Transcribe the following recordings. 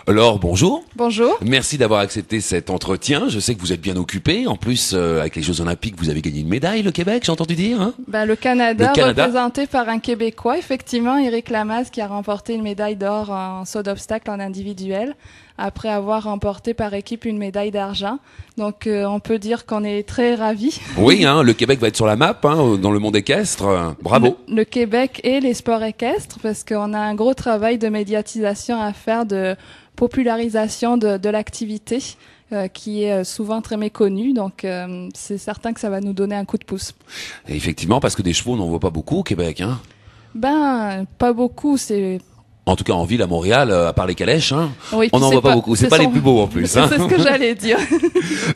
Alors, bonjour. Bonjour. Merci d'avoir accepté cet entretien. Je sais que vous êtes bien occupé. En plus, avec les Jeux Olympiques, vous avez gagné une médaille, le Québec, j'ai entendu dire. Hein, le Canada, représenté par un Québécois, effectivement, Éric Lamaze, qui a remporté une médaille d'or en saut d'obstacle en individuel, après avoir remporté par équipe une médaille d'argent. Donc, on peut dire qu'on est très ravis. Oui, le Québec va être sur la map dans le monde équestre. Bravo. Le Québec et les sports équestres, parce qu'on a un gros travail de médiatisation à faire, de popularisation de l'activité qui est souvent très méconnue. Donc, c'est certain que ça va nous donner un coup de pouce. Et effectivement, parce que des chevaux, on n'en voit pas beaucoup au Québec. Pas beaucoup, c'est... En tout cas, en ville, à Montréal, à part les calèches, oui, on n'en voit pas beaucoup. C'est pas les plus beaux en plus. C'est ce que j'allais dire.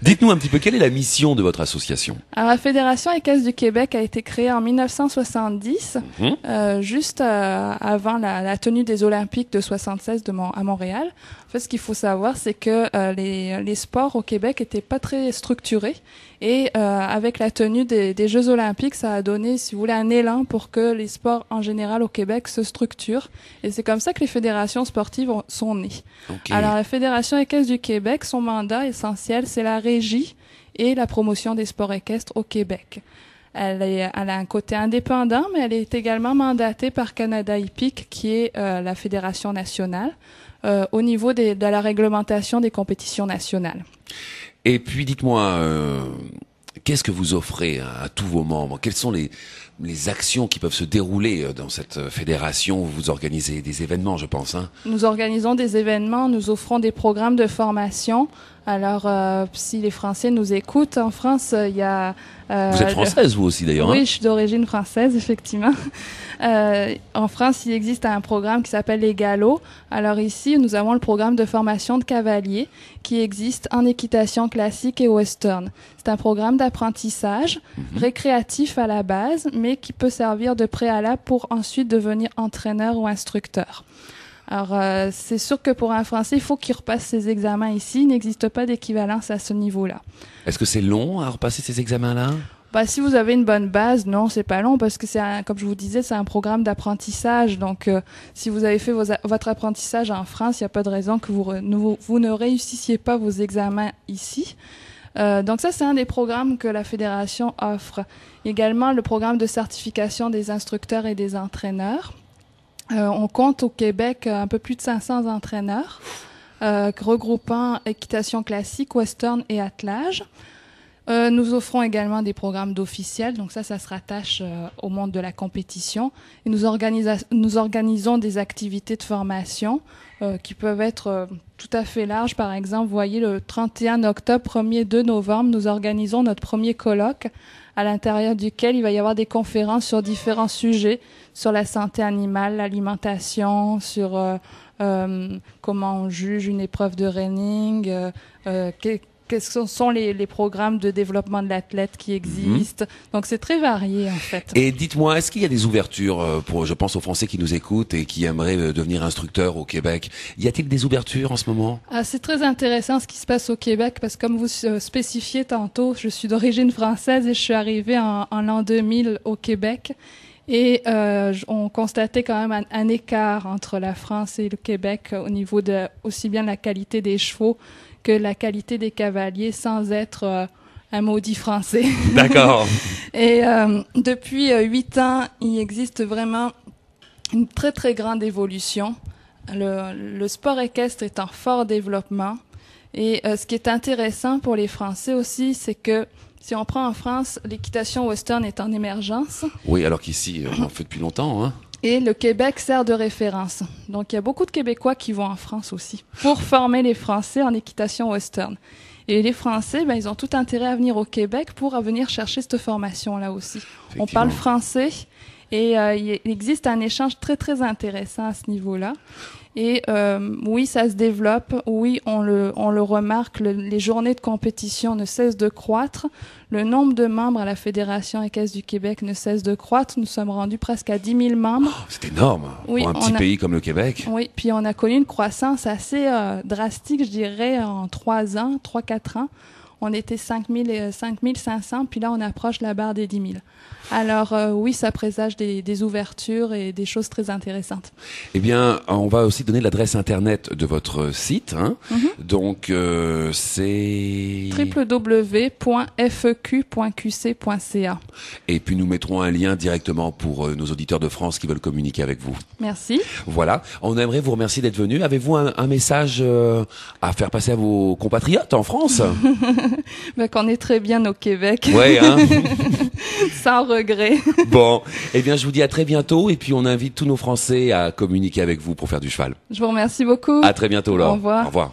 Dites-nous un petit peu, quelle est la mission de votre association? Alors, la Fédération équestre du Québec a été créée en 1970, juste avant la tenue des Olympiques de 76 à Montréal. En fait, ce qu'il faut savoir, c'est que les sports au Québec étaient pas très structurés. Et avec la tenue des Jeux Olympiques, ça a donné, si vous voulez, un élan pour que les sports en général au Québec se structurent. Et c'est comme ça que les fédérations sportives sont nées. Okay. Alors, la Fédération équestre du Québec, son mandat essentiel, c'est la régie et la promotion des sports équestres au Québec. Elle a un côté indépendant, mais elle est également mandatée par Canada Hippique, qui est la fédération nationale, au niveau de la réglementation des compétitions nationales. Et puis, dites-moi, qu'est-ce que vous offrez à tous vos membres? Quelles sont les actions qui peuvent se dérouler dans cette fédération? Vous organisez des événements, je pense. Nous organisons des événements, nous offrons des programmes de formation. Alors, si les Français nous écoutent, en France, il y a... vous êtes française, vous aussi, d'ailleurs. Oui, je suis d'origine française, effectivement. En France, il existe un programme qui s'appelle les Galops. Alors ici, nous avons le programme de formation de cavaliers qui existe en équitation classique et western. C'est un programme d'apprentissage récréatif à la base, mais qui peut servir de préalable pour ensuite devenir entraîneur ou instructeur. Alors, c'est sûr que pour un Français, il faut qu'il repasse ses examens ici. Il n'existe pas d'équivalence à ce niveau-là. Est-ce que c'est long à repasser ces examens-là? Si vous avez une bonne base, non, c'est pas long parce que comme je vous disais, c'est un programme d'apprentissage. Donc, si vous avez fait votre apprentissage en France, il n'y a pas de raison que vous ne réussissiez pas vos examens ici. Donc ça, c'est un des programmes que la Fédération offre. Également, le programme de certification des instructeurs et des entraîneurs. On compte au Québec un peu plus de 500 entraîneurs, regroupant équitation classique, western et attelage. Nous offrons également des programmes d'officiels, donc ça se rattache au monde de la compétition. Et nous organisons des activités de formation qui peuvent être tout à fait larges. Par exemple, vous voyez, le 31 octobre, 1er 2 novembre, nous organisons notre premier colloque à l'intérieur duquel il va y avoir des conférences sur différents sujets, sur la santé animale, l'alimentation, sur comment on juge une épreuve de reining, quels sont les programmes de développement de l'athlète qui existent. Donc, c'est très varié, en fait. Et dites-moi, est-ce qu'il y a des ouvertures je pense aux Français qui nous écoutent et qui aimeraient devenir instructeurs au Québec? Y a-t-il des ouvertures en ce moment? C'est très intéressant ce qui se passe au Québec parce que, comme vous spécifiez tantôt, je suis d'origine française et je suis arrivée en l'an 2000 au Québec. Et on constatait quand même un écart entre la France et le Québec au niveau de aussi bien la qualité des chevaux que la qualité des cavaliers, sans être un maudit français. D'accord. Et depuis 8 ans, il existe vraiment une très très grande évolution. Le sport équestre est en fort développement. Et ce qui est intéressant pour les Français aussi, c'est que si on prend en France, l'équitation western est en émergence. Oui, alors qu'ici, on en fait depuis longtemps. Et le Québec sert de référence. Donc, il y a beaucoup de Québécois qui vont en France aussi pour former les Français en équitation western. Et les Français, ils ont tout intérêt à venir au Québec pour venir chercher cette formation-là aussi. On parle français et il existe un échange très, très intéressant à ce niveau-là. Et oui, ça se développe. Oui, on le remarque. Les journées de compétition ne cessent de croître. Le nombre de membres à la Fédération équestre du Québec ne cesse de croître. Nous sommes rendus presque à 10 000 membres. Oh, c'est énorme pour un petit pays comme le Québec. Oui, puis on a connu une croissance assez drastique, je dirais, en 3 ans, 3-4 ans. on était 5500, puis là on approche la barre des 10 000. Alors oui, ça présage des ouvertures et des choses très intéressantes. Eh bien, on va aussi donner l'adresse internet de votre site. Hein. Donc, c'est www.feq.qc.ca. Et puis nous mettrons un lien directement pour nos auditeurs de France qui veulent communiquer avec vous. Merci. Voilà, on aimerait vous remercier d'être venu. Avez-vous un message à faire passer à vos compatriotes en France? Qu'on est très bien au Québec. Ouais, hein. Sans regret. Bon, eh bien je vous dis à très bientôt et puis on invite tous nos Français à communiquer avec vous pour faire du cheval. Je vous remercie beaucoup. À très bientôt, Laure. Au revoir. Au revoir.